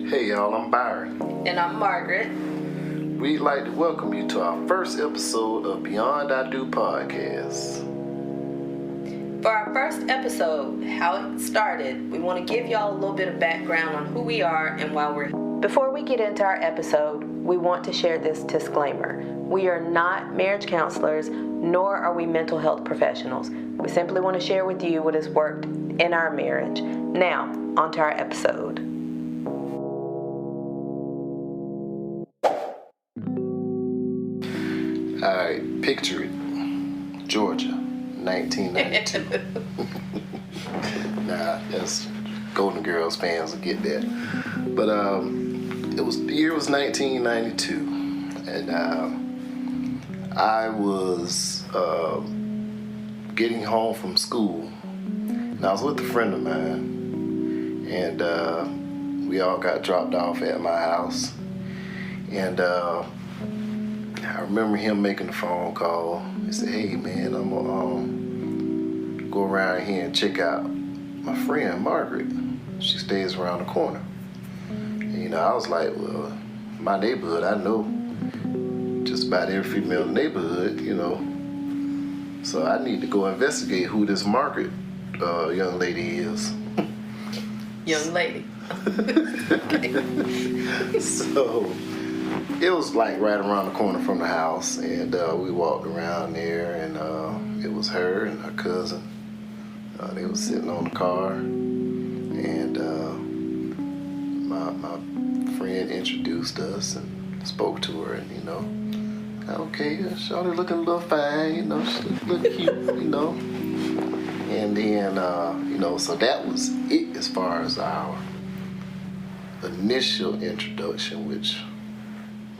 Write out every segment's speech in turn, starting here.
Hey y'all, I'm Byron. And I'm Margaret. We'd like to welcome you to our first episode of Beyond I Do podcast. For our first episode, How It Started, we want to give y'all a little bit of background on who we are and why we're here. Before we get into our episode, we want to share this disclaimer. We are not marriage counselors, nor are we mental health professionals. We simply want to share with you what has worked in our marriage. Now, on to our episode. Alright, picture it. Georgia, 1992. Nah, that's Golden Girls fans will get that. But the year was 1992, and I was getting home from school, and I was with a friend of mine, and we all got dropped off at my house, and I remember him making a phone call. He said, "Hey man, I'm gonna go around here and check out my friend Margaret. She stays around the corner." And, I was like, well, my neighborhood, I know just about every female in the neighborhood, So I need to go investigate who this Margaret young lady is. Young lady. Okay. So it was like right around the corner from the house, and we walked around there, and it was her and her cousin. They were sitting on the car, and my friend introduced us and spoke to her, and okay, shawty looking a little fine, she look cute, And then so that was it as far as our initial introduction, which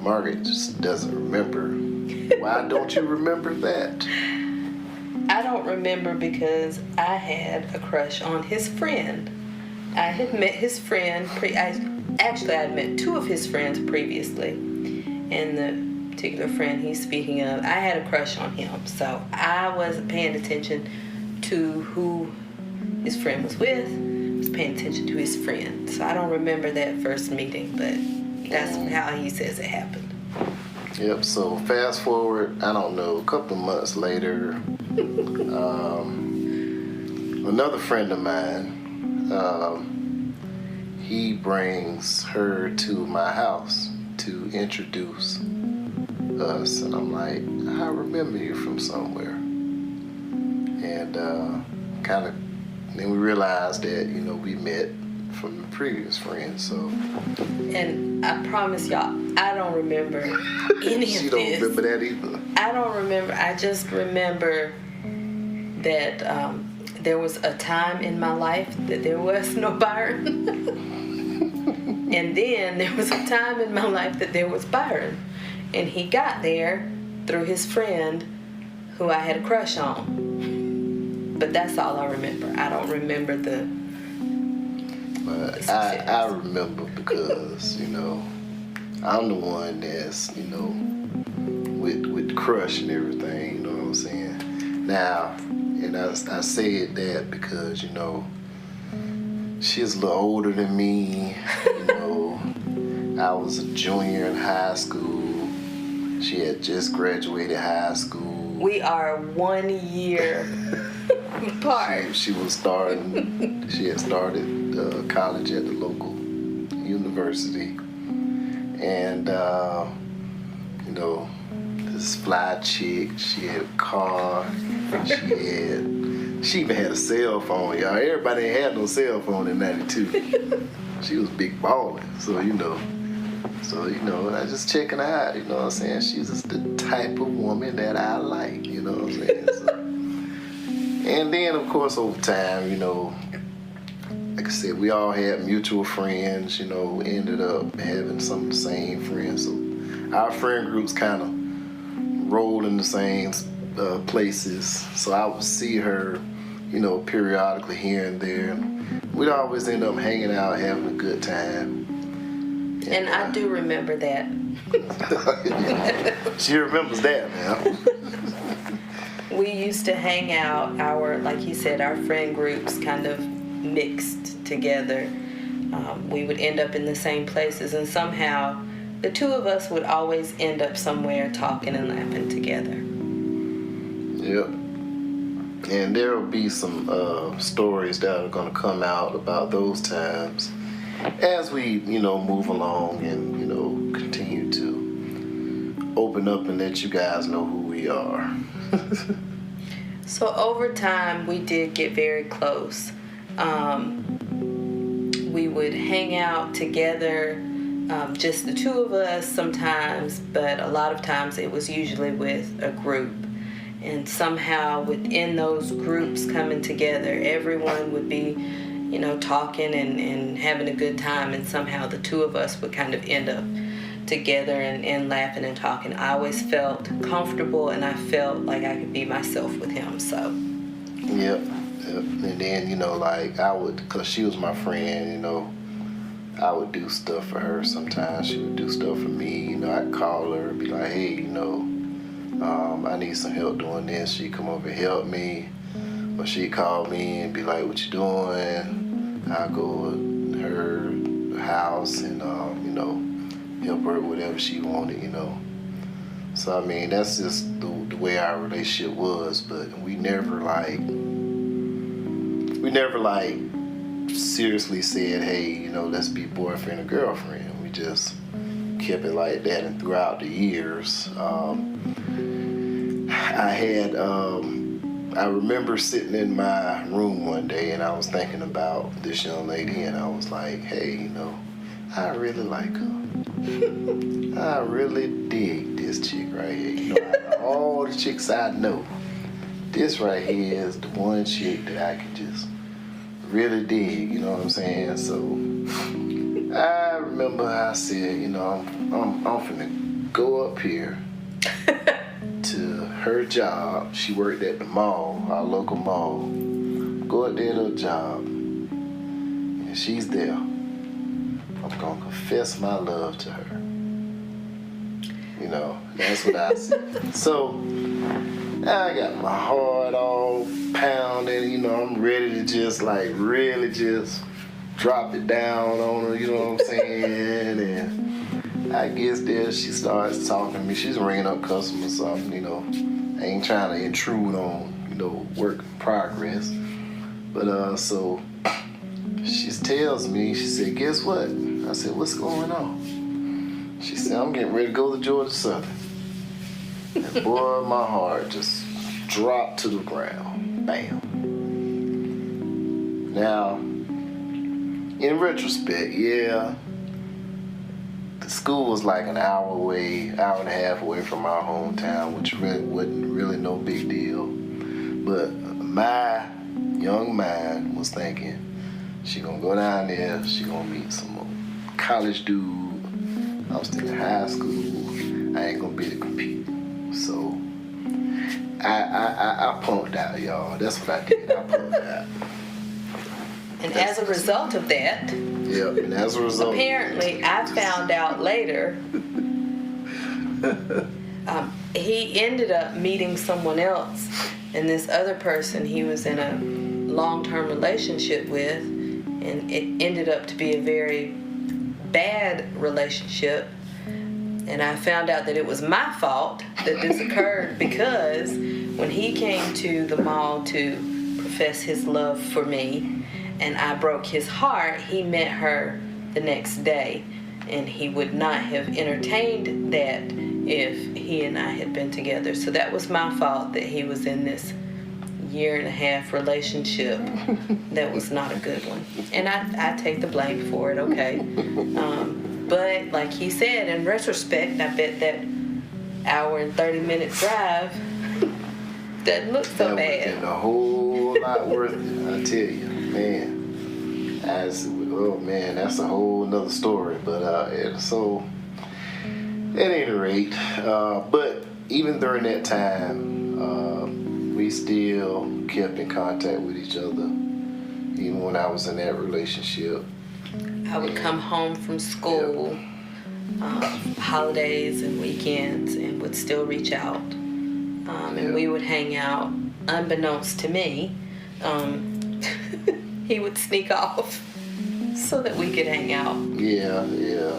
Margaret just doesn't remember. Why don't you remember that? I don't remember because I had a crush on his friend. I had met his friend. I had met two of his friends previously. And the particular friend he's speaking of, I had a crush on him. So I wasn't paying attention to who his friend was with. I was paying attention to his friend. So I don't remember that first meeting, but that's how he says it happened. Yep, so fast forward, I don't know, a couple of months later, another friend of mine, he brings her to my house to introduce us, and I'm like, I remember you from somewhere. And then we realized that, we met from the previous friend, so. And I promise y'all, I don't remember any of this. She don't remember that either. I don't remember. I just remember that there was a time in my life that there was no Byron. And then there was a time in my life that there was Byron. And he got there through his friend who I had a crush on. But that's all I remember. I don't remember the I remember because, I'm the one that's, with the crush and everything, you know what I'm saying? Now, and I said that because, she's a little older than me, I was a junior in high school. She had just graduated high school. We are 1 year apart. She had started college at the local university, and this fly chick, she had a car, she even had a cell phone, y'all. Everybody ain't had no cell phone in 92. She was big ballin', so I just checking her out, you know what I'm saying? She's just the type of woman that I like, you know what I'm saying? So, and then of course over time, like I said, we all had mutual friends, ended up having some of the same friends. So our friend groups kind of rolled in the same places. So I would see her, periodically here and there. We'd always end up hanging out, having a good time. And I do remember that. She remembers that, man. We used to hang out, like you said, our friend groups kind of mixed together. we would end up in the same places, and somehow the two of us would always end up somewhere talking and laughing together. Yep. And there will be some stories that are going to come out about those times as we, move along and, continue to open up and let you guys know who we are. So over time, we did get very close. We would hang out together, just the two of us sometimes, but a lot of times it was usually with a group. And somehow within those groups coming together, everyone would be, talking and having a good time, and somehow the two of us would kind of end up together and laughing and talking. I always felt comfortable, and I felt like I could be myself with him, so. Yep. And then, I would, because she was my friend, I would do stuff for her sometimes. She would do stuff for me. I'd call her and be like, hey, I need some help doing this. She'd come over and help me. Or she'd call me and be like, what you doing? I'd go to her house and, help her with whatever she wanted, So, that's just the way our relationship was. But we never seriously said, hey, let's be boyfriend and girlfriend. We just kept it like that. And throughout the years, I remember sitting in my room one day and I was thinking about this young lady, and I was like, hey, I really like her. I really dig this chick right here. Out of all the chicks I know, this right here is the one chick that I can just really dig, you know what I'm saying? So I remember I said, I'm finna go up here to her job. She worked at the mall, our local mall. Go up there to her job, and she's there. I'm gonna confess my love to her. That's what I said. So I got my heart all pounding, I'm ready to just really just drop it down on her, you know what I'm saying? And I guess there she starts talking to me. She's ringing up customers, so I ain't trying to intrude on, work in progress. But so she tells me, she said, guess what? I said, what's going on? She said, I'm getting ready to go to Georgia Southern. And boy, my heart just dropped to the ground. Bam. Now, in retrospect, yeah, the school was like an hour and a half away from our hometown, which wasn't really no big deal. But my young mind was thinking, she gonna go down there, she gonna meet some college dude. I was still in high school. I ain't gonna be able to compete. So I punked out, y'all. That's what I did. I punked out. And as a result of that, yep, and as a result, apparently I found out later he ended up meeting someone else, and this other person he was in a long-term relationship with, and it ended up to be a very bad relationship. And I found out that it was my fault that this occurred, because when he came to the mall to profess his love for me and I broke his heart, he met her the next day, and he would not have entertained that if he and I had been together. So that was my fault that he was in this 1.5-year relationship that was not a good one. And I take the blame for it, okay? But like he said, in retrospect, I bet that 1.30-minute drive doesn't look so bad. That would have been a whole lot worth it, I tell you, man. That's a whole nother story. But so at any rate, but even during that time, we still kept in contact with each other, even when I was in that relationship. I would come home from school, holidays and weekends, and would still reach out. And we would hang out. Unbeknownst to me, he would sneak off. so that we could hang out. Yeah,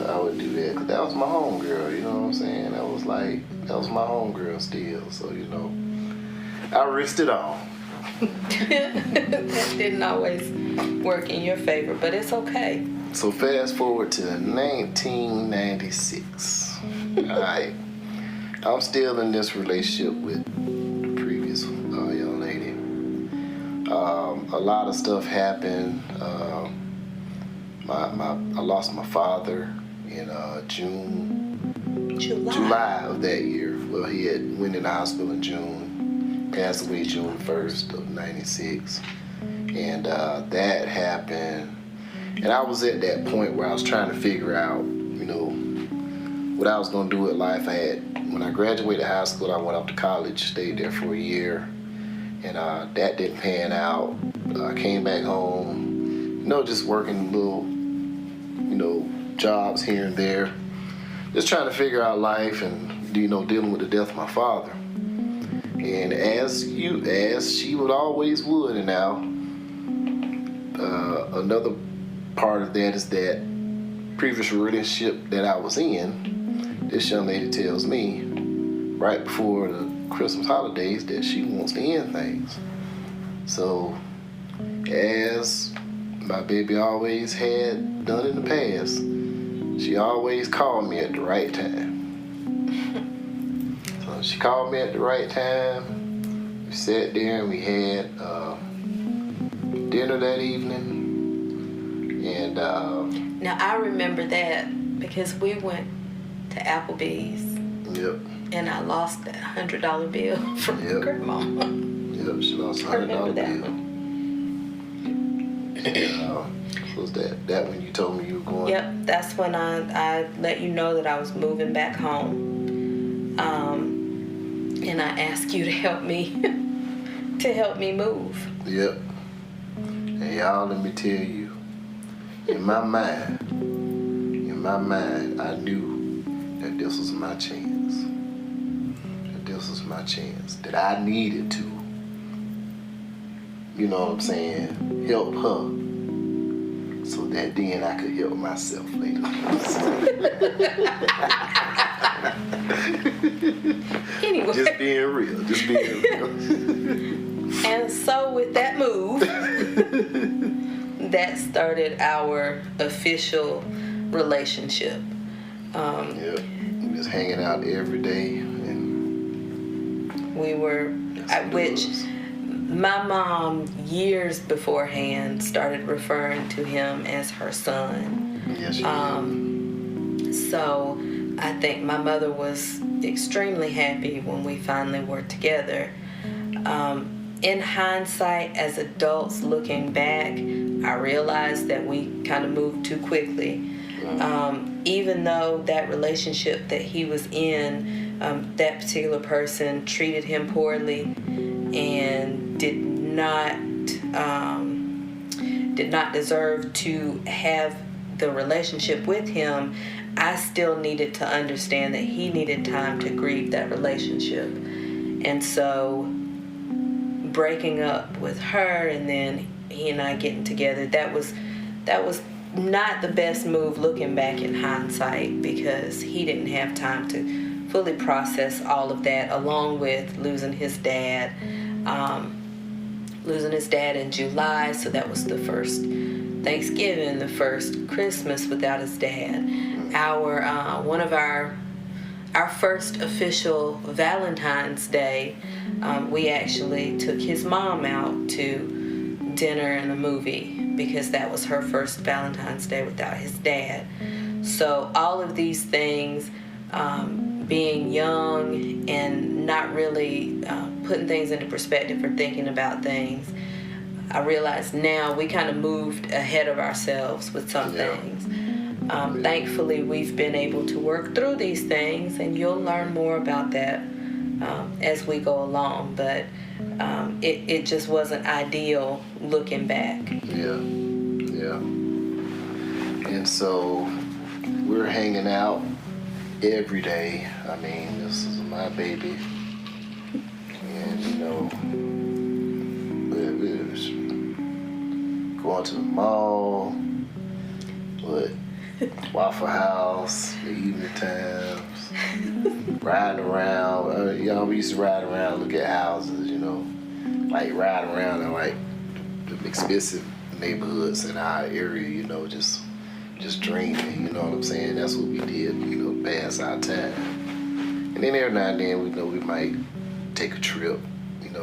I would do that. 'Cause that was my homegirl, you know what I'm saying? That was my homegirl still. So, I risked it all. That didn't always work in your favor, but it's okay. So fast forward to 1996. All right. I'm still in this relationship with the previous young lady. A lot of stuff happened. I lost my father in July of that year. Well, he had went in the hospital in June, passed away June 1st of 96. And that happened. And I was at that point where I was trying to figure out, what I was going to do with life. When I graduated high school, I went off to college, stayed there for a year. And that didn't pan out. I came back home, just working little, jobs here and there. Just trying to figure out life and, dealing with the death of my father. And as she would always would, and now another part of that is that previous relationship that I was in, this young lady tells me right before the Christmas holidays that she wants to end things. So, as my baby always had done in the past, she always called me at the right time. So she called me at the right time. We sat there and we had dinner that evening. And now I remember that because we went to Applebee's. Yep. And I lost that $100 bill from Grandma. Yep, she lost a $100 bill. Was that when you told me you were going? Yep, that's when I let you know that I was moving back home. And I asked you to help me move. Yep. And y'all, let me tell you, in my mind, I knew that this was my chance. That I needed to, help her so that then I could help myself later. Anyway. Just being real. And so with that move, that started our official relationship. We was hanging out every day. We were, which my mom years beforehand started referring to him as her son. Yes, she did. So I think my mother was extremely happy when we finally were together. In hindsight, as adults looking back, I realized that we kind of moved too quickly. Even though that relationship that he was in, that particular person treated him poorly and did not deserve to have the relationship with him, I still needed to understand that he needed time to grieve that relationship. And so breaking up with her and then he and I getting together, that was not the best move looking back in hindsight, because he didn't have time to fully process all of that, along with losing his dad in July. So that was the first Thanksgiving, the first Christmas without his dad. One of our first official Valentine's Day, we actually took his mom out to dinner and a movie, because that was her first Valentine's Day without his dad. So all of these things, being young and not really putting things into perspective or thinking about things, I realize now we kind of moved ahead of ourselves with some things. Thankfully, we've been able to work through these things, and you'll learn more about that as we go along. But it just wasn't ideal looking back. Yeah. And so we're hanging out every day. I mean, this is my baby. And, we was going to the mall, But Waffle House, the evening times, riding around. We used to ride around, look at houses, like ride around in like the expensive neighborhoods in our area, just dreaming, you know what I'm saying? That's what we did, pass our time. And then every now and then, we might take a trip, and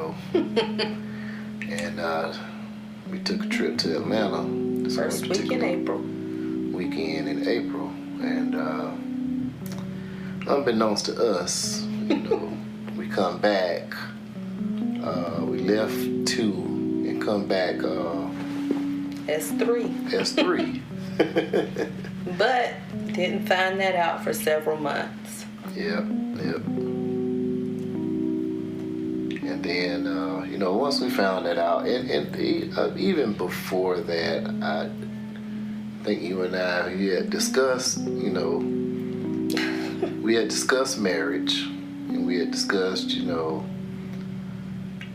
we took a trip to Atlanta. First week in April. Weekend in April. And unbeknownst to us, we come back. We left 2 and come back S3. S3. But didn't find that out for several months. Yep. And then, once we found that out, and even before that, I think you and I, we had discussed, we had discussed marriage, and we had discussed,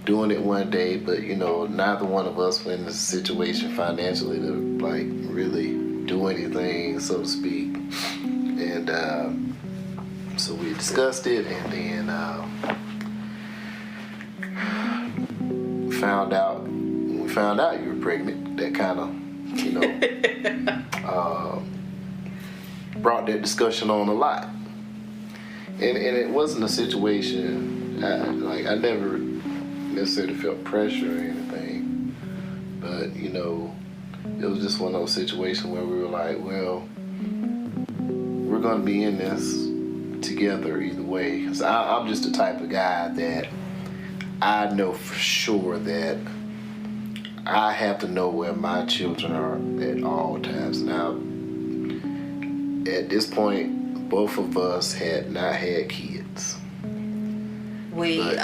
doing it one day, but, neither one of us were in the situation financially to, like, really do anything, so to speak. And so we discussed it, and then when we found out you were pregnant, that kind of, brought that discussion on a lot. And it wasn't a situation, I never necessarily felt pressure or anything, but, it was just one of those situations where we were like, well, we're going to be in this together either way. 'Cause I'm just the type of guy that I know for sure that I have to know where my children are at all times. Now, at this point, both of us had not had kids. We had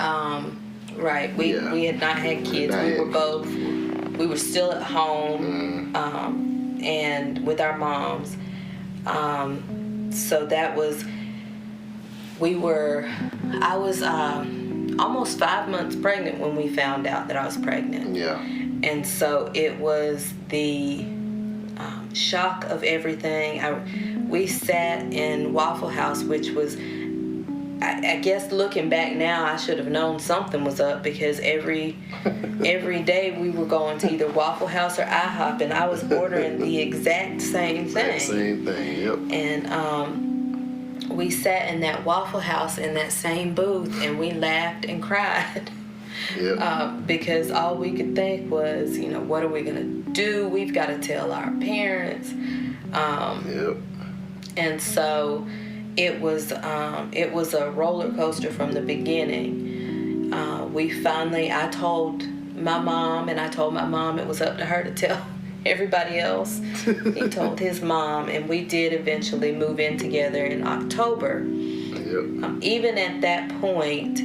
not had kids. We were still at home, and with our moms. So that was, I was almost 5 months pregnant when we found out that I was pregnant. Yeah. And so it was the shock of everything. We sat in Waffle House, which was, I guess looking back now, I should have known something was up, because every day we were going to either Waffle House or IHOP, and I was ordering the exact same thing. Same thing, yep. And we sat in that Waffle House in that same booth, and we laughed and cried. Yep. Because all we could think was, what are we going to do? We've got to tell our parents. Yep. And so it was a roller coaster from the beginning. I told my mom, and I told my mom it was up to her to tell everybody else. He told his mom, and we did eventually move in together in October. Yep. Even at that point,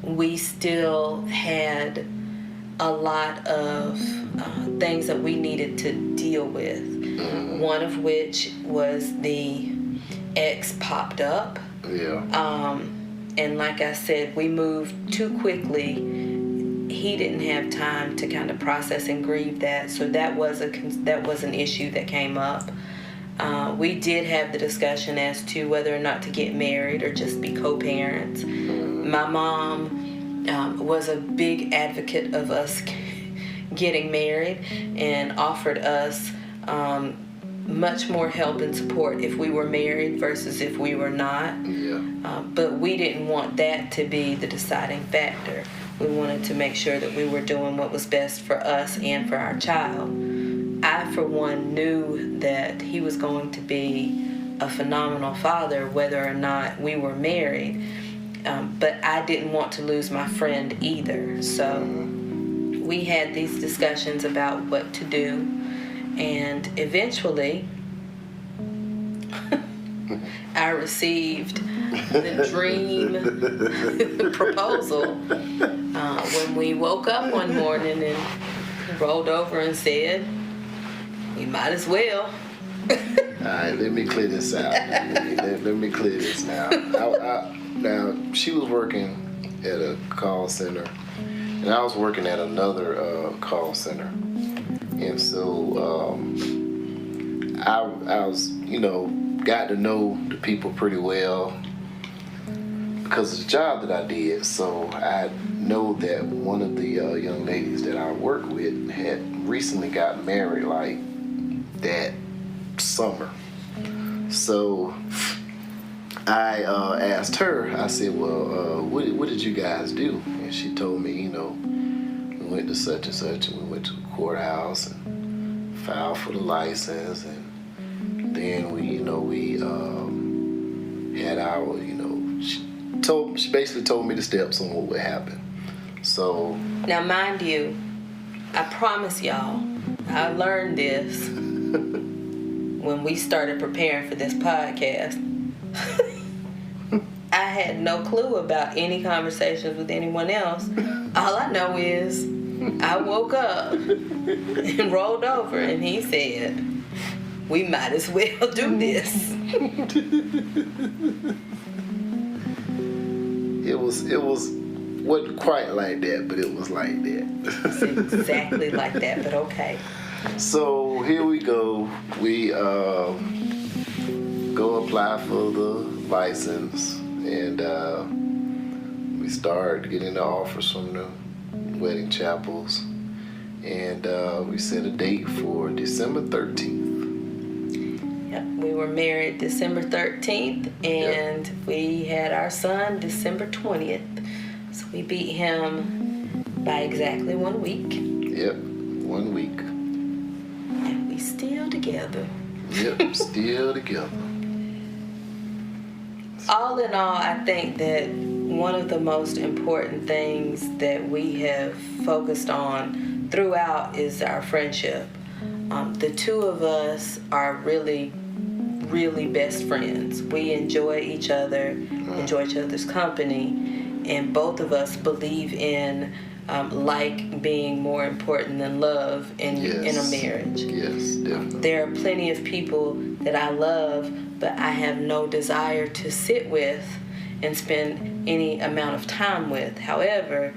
we still had a lot of things that we needed to deal with. One of which was the ex popped up. Yeah. And like I said, we moved too quickly. He didn't have time to kind of process and grieve that, so that was an issue that came up. We did have the discussion as to whether or not to get married or just be co-parents. My mom was a big advocate of us getting married and offered us much more help and support if we were married versus if we were not. Yeah. But we didn't want that to be the deciding factor. We wanted to make sure that we were doing what was best for us and for our child. I, for one, knew that he was going to be a phenomenal father whether or not we were married. But I didn't want to lose my friend either. So we had these discussions about what to do. And eventually, I received the dream proposal when we woke up one morning, and he rolled over and said, "We might as well." All right, let me clear this out. Let me clear this now. Now, she was working at a call center, and I was working at another call center. And so I was, got to know the people pretty well because of the job that I did. So I know that one of the young ladies that I work with had recently got married like that summer. So I asked her, I said, well, what did you guys do? And she told me, we went to such and such, and we went to the courthouse and filed for the license, and then we had our, she basically told me the steps on what would happen. So now, mind you, I promise y'all, I learned this when we started preparing for this podcast. I had no clue about any conversations with anyone else. All I know is I woke up and rolled over, and he said, we might as well do this. It wasn't quite like that, but it was like that. It's exactly like that, but okay. So here we go. We go apply for the license, and we start getting the offers from the wedding chapels, and we set a date for December 13th. Yep, we were married December 13th, and we had our son December 20th. So we beat him by exactly 1 week. Yep, 1 week. And we still together. Yep, still together. All in all, I think that one of the most important things that we have focused on throughout is our friendship. The two of us are really best friends. We enjoy each other, enjoy each other's company, and both of us believe in like being more important than love in a marriage. Yes, definitely. There are plenty of people that I love, but I have no desire to sit with and spend any amount of time with. However,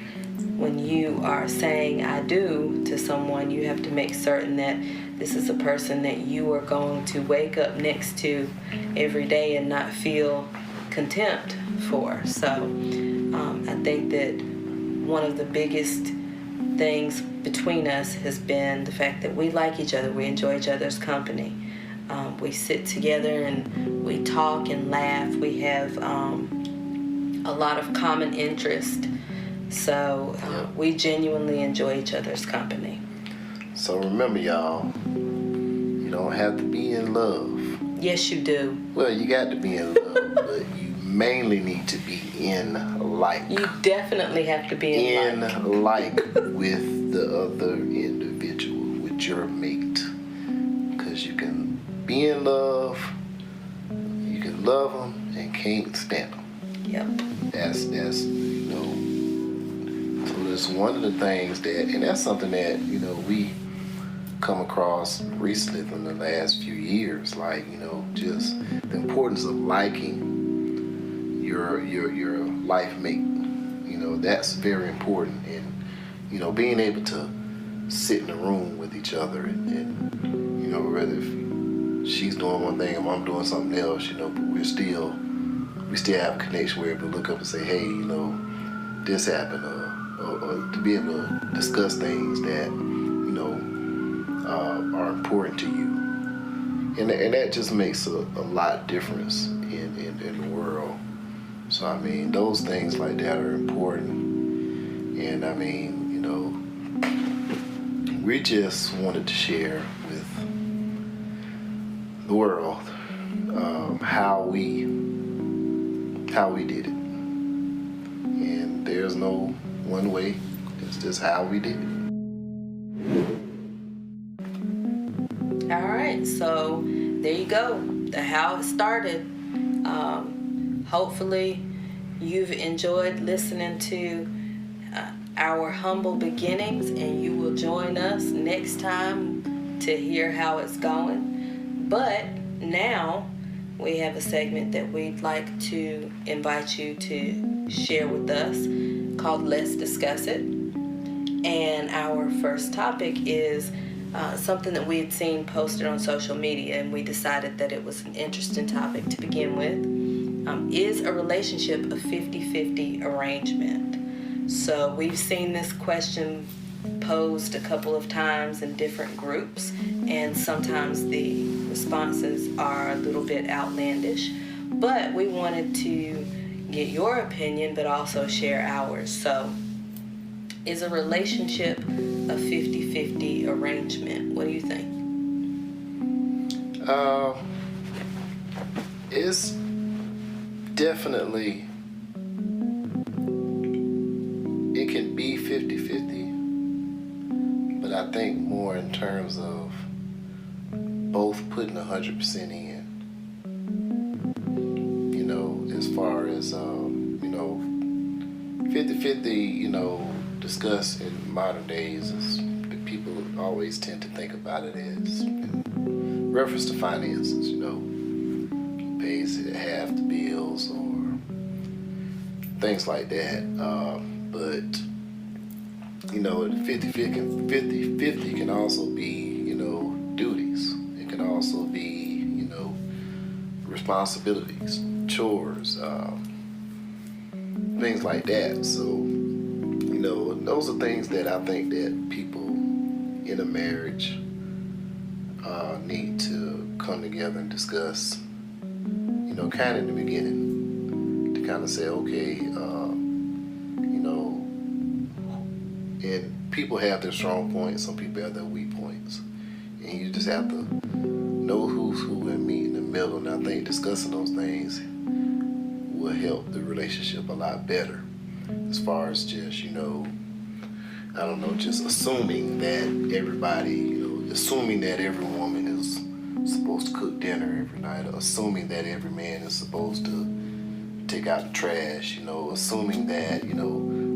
when you are saying I do to someone, you have to make certain that this is a person that you are going to wake up next to every day and not feel contempt for. So I think that one of the biggest things between us has been the fact that we like each other, we enjoy each other's company. We sit together and we talk and laugh. We have a lot of common interest. So we genuinely enjoy each other's company. So remember, y'all, you don't have to be in love. Yes, you do. Well, you got to be in love, but you mainly need to be in like. You definitely have to be in like with the other individual, with your mate. Because you can be in love, you can love them and can't stand them. Yep. That's so that's one of the things that, and that's something that, we come across recently from the last few years, like, just the importance of liking your life mate. That's very important, and being able to sit in a room with each other and whether if she's doing one thing and I'm doing something else, but we still have a connection where we look up and say, hey, this happened, or to be able to discuss things that are important to you, and that just makes a lot of difference in the world. So I mean, those things like that are important, and I mean, we just wanted to share with the world how we did it, and there's no one way. It's just how we did it. All right, so there you go. The how it started. Hopefully, you've enjoyed listening to our humble beginnings, and you will join us next time to hear how it's going. But now we have a segment that we'd like to invite you to share with us called Let's Discuss It. And our first topic is something that we had seen posted on social media, and we decided that it was an interesting topic to begin with. Is a relationship a 50-50 arrangement? So we've seen this question posed a couple of times in different groups, and sometimes the responses are a little bit outlandish, but we wanted to get your opinion but also share ours. So is a relationship a 50-50 arrangement? What do you think? It's definitely, it can be 50-50, but I think more in terms of both putting 100% in. You know, as far as, 50-50, discussed in modern days is people always tend to think about it as in reference to finances, pays half the bills or things like that. But 50-50 can also be, duties. It can also be, responsibilities, chores, things like that. So, those are things that I think that people in a marriage need to come together and discuss, kind of in the beginning, to kind of say, okay, and people have their strong points, some people have their weak points, and you just have to know who's who and meet in the middle. And I think discussing those things will help the relationship a lot better, as far as just, just assuming that everybody, assuming that every woman is supposed to cook dinner every night, or assuming that every man is supposed to take out the trash, assuming that,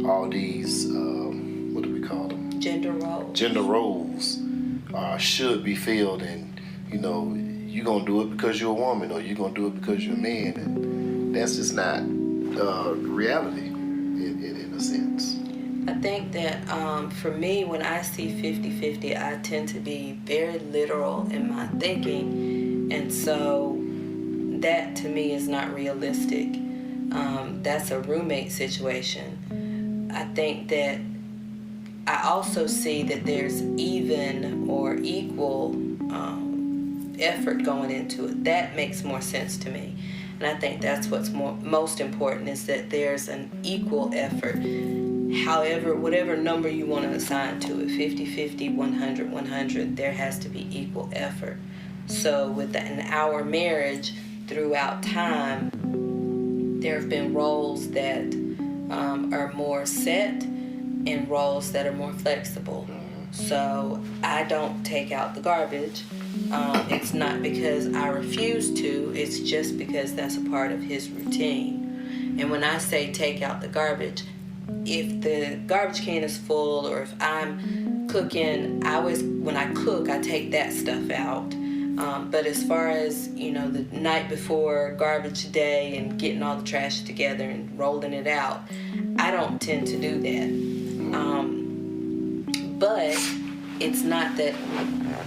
all these, what do we call them? Gender roles. Gender roles should be filled, and, you're going to do it because you're a woman, or you're going to do it because you're a man, and that's just not reality in a sense. I think that for me, when I see 50-50, I tend to be very literal in my thinking, and so that to me is not realistic. That's a roommate situation. I think that I also see that there's even or equal effort going into it. That makes more sense to me. And I think that's what's most important, is that there's an equal effort. However, whatever number you want to assign to it, 50-50, 100-100, there has to be equal effort. So in our marriage, throughout time, there have been roles that are more set and roles that are more flexible. So I don't take out the garbage. It's not because I refuse to, it's just because that's a part of his routine. And when I say take out the garbage, if the garbage can is full, or if I'm cooking, when I cook, I take that stuff out. But as far as, the night before garbage day and getting all the trash together and rolling it out, I don't tend to do that. But it's not that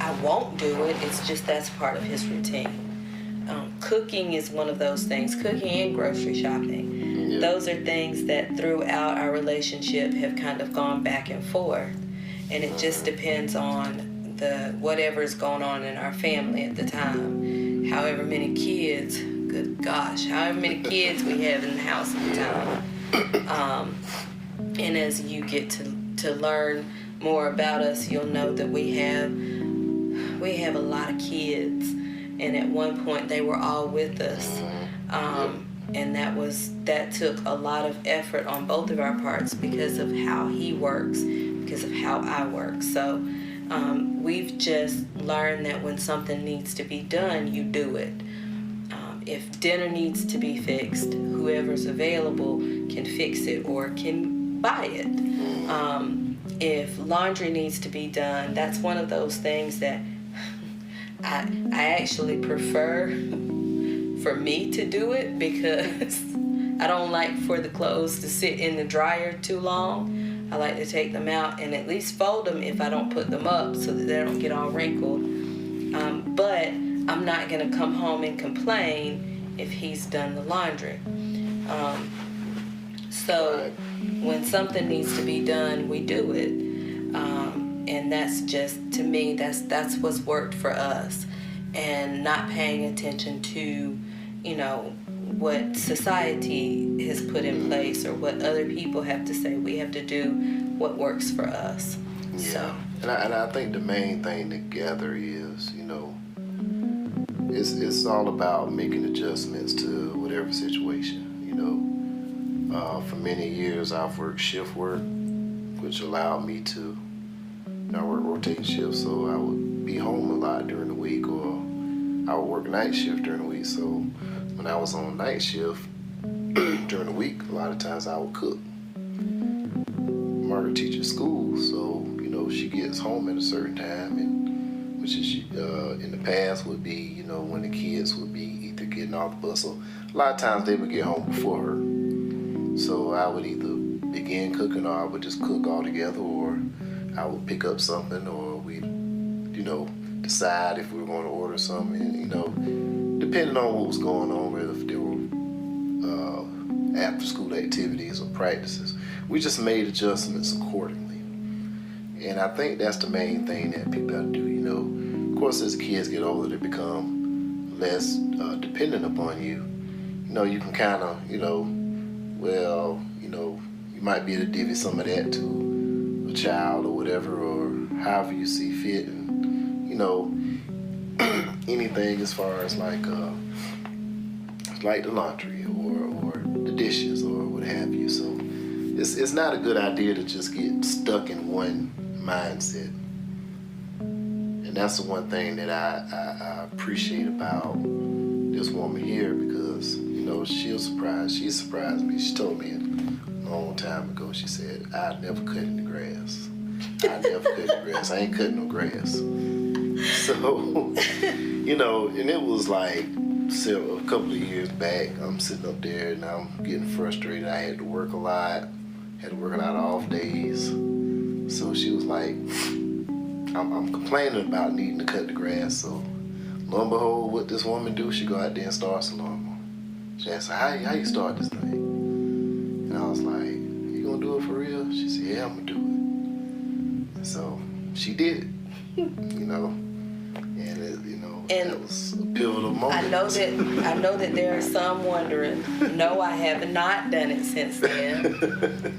I won't do it, it's just that's part of his routine. Cooking is one of those things, cooking and grocery shopping. Yeah. Those are things that throughout our relationship have kind of gone back and forth. And it just depends on whatever's going on in our family at the time. However many kids, however many kids we have in the house at the time. And as you get to learn more about us, you'll know that we have a lot of kids, and at one point they were all with us, and that took a lot of effort on both of our parts because of how he works, because of how I work. So we've just learned that when something needs to be done, you do it. If dinner needs to be fixed, whoever's available can fix it or can buy it. If laundry needs to be done, that's one of those things that I actually prefer for me to do it, because I don't like for the clothes to sit in the dryer too long. I like to take them out and at least fold them if I don't put them up so that they don't get all wrinkled. But I'm not going to come home and complain if he's done the laundry. So when something needs to be done, we do it. And that's just, to me, that's what's worked for us. And not paying attention to, what society has put in place or what other people have to say. We have to do what works for us. Yeah. So. And I think the main thing together is, it's all about making adjustments to whatever situation. For many years I've worked shift work, which allowed me to, I work rotating shifts, so I would be home a lot during the week, or I would work night shift during the week. So when I was on night shift during the week, a lot of times I would cook. Margaret teaches school, so she gets home at a certain time, and which is in the past would be when the kids would be either getting off the bus, or a lot of times they would get home before her. So I would either begin cooking, or I would just cook all together, or I would pick up something, or we'd decide if we were going to order something, depending on what was going on, whether if there were after school activities or practices. We just made adjustments accordingly. And I think that's the main thing that people have to do. Of course, as the kids get older, they become less dependent upon you. You can kind of, you might be able to divvy some of that to a child or whatever, or however you see fit. And, anything as far as like the laundry or the dishes or what have you. So it's not a good idea to just get stuck in one mindset. And that's the one thing that I appreciate about this woman here, because she surprised me. She told me a long time ago, she said, I'd never cut in the grass. I ain't cutting no grass. So and it was like a couple of years back. I'm sitting up there and I'm getting frustrated. I had to work a lot off days. So she was like, I'm complaining about needing to cut the grass. So lo and behold, what this woman do, she go out there and starts a lawnmower. She asked, how you start this thing? And I was like, you gonna do it for real? She said, yeah, I'm gonna do it. And so she did it, and that was a pivotal moment. I know that there are some wondering, no, I have not done it since then.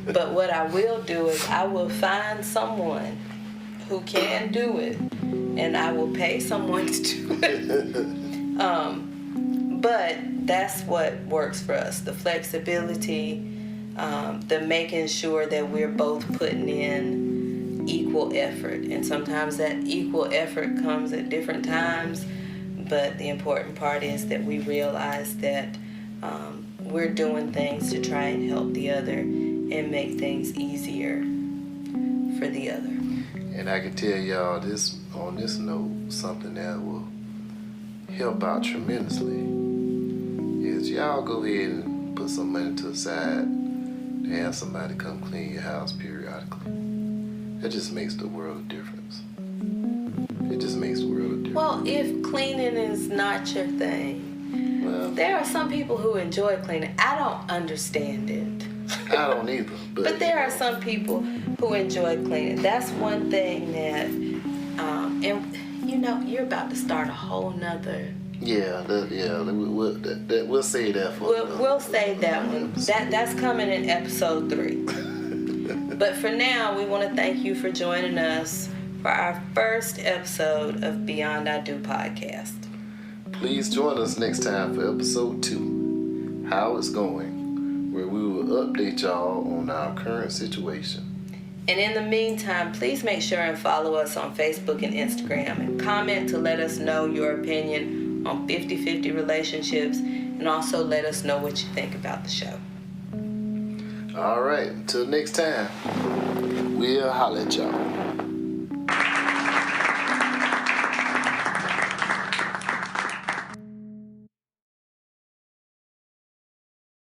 But what I will do is I will find someone who can do it, and I will pay someone to do it. But that's what works for us, the flexibility, the making sure that we're both putting in equal effort. And sometimes that equal effort comes at different times, but the important part is that we realize that we're doing things to try and help the other and make things easier for the other. And I can tell y'all on this note, something that will help out tremendously is y'all go ahead and put some money to the side to have somebody come clean your house periodically. That just makes the world of difference. It just makes the world of difference. Well, if cleaning is not your thing, there are some people who enjoy cleaning. I don't understand it. I don't either. But there are some people who enjoy cleaning. That's one thing that, and you're about to start a whole nother. We'll save that for. We'll save that one. That's coming in episode 3. But for now, we want to thank you for joining us for our first episode of Beyond I Do podcast. Please join us next time for episode 2, How It's Going, where we will update y'all on our current situation. And in the meantime, please make sure and follow us on Facebook and Instagram, and comment to let us know your opinion on 50-50 relationships, and also let us know what you think about the show. All right, until next time, we'll holler at y'all.